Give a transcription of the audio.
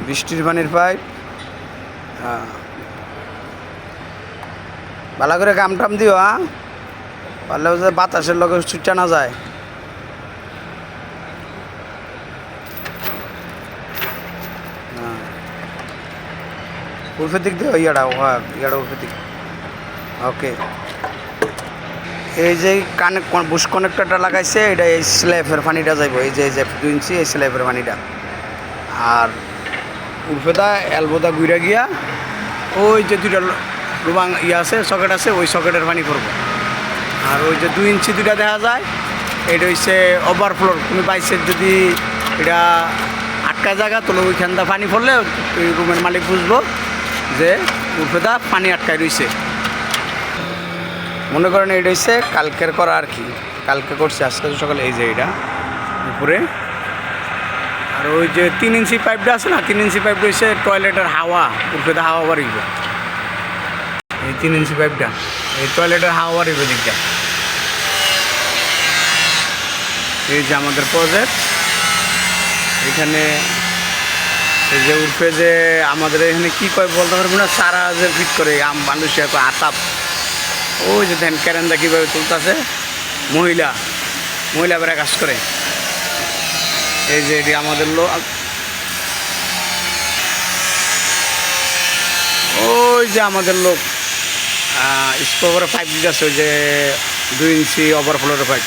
বৃষ্টির পানির পাইপ। ভালো করে কাম টাম দিও, পারলে যে বাতাসের লগে ছুটটা না যায়। উর্ফের দিক দিও, ইয়াটা উর্ফের দিক। ওকে, এই যে বুশ কানেক্টরটা লাগাইছে, এটা এই স্ল্যাবের পানিটা যাইব, এই যে 2 ইঞ্চি এই স্ল্যাবের পানিটা। আর উর্ফেদা এলবোদা গুইরা গিয়া ওই যে 2টা লুবাং আছে, সকেট আছে, ওই সকেটের পানি করবো। আর ওই যে 2 ইঞ্চি 2টা দেখা যায়, এটা হচ্ছে ওভারফ্লোর। তুমি বাইসের যদি এটা আটকা জায়গা তোলো, ওইখানটা পানি পড়লে ওই রুমের মালিক বুঝবো যে উর্ফেদা পানি আটকায় রয়েছে। মনে করেন এটা হচ্ছে কালকের করা আর কি, কালকে করছে, আজকে সকালে। এই যে এটা উপরে। আর ওই যে 3 ইঞ্চি পাইপটা আছে না, 3 ইঞ্চি পাইপটা হচ্ছে টয়লেটের হাওয়া, উর্ফেদা হাওয়া বাড়িব। এই 3 ইঞ্চি পাইপটা এই টয়লেটের হাওয়া বাড়িব দিকটা। এই যে আমাদের প্রজেক্ট এখানে। এই যে উর্ফে যে আমাদের এখানে কী কয় বলতে পারবো না, সারা যে ফিট করে মানুষের আতাপ। ওই যে ধ্যান ক্যারেন্দা কীভাবে তুলতেছে, মহিলা বেড়া কাজ করে। এই যে এটি আমাদের লোক। ওই যে আমাদের লোক স্কোভারে পাইপ দিতেছে, ওই যে 2 ইঞ্চি ওভারফ্লোরের পাইপ।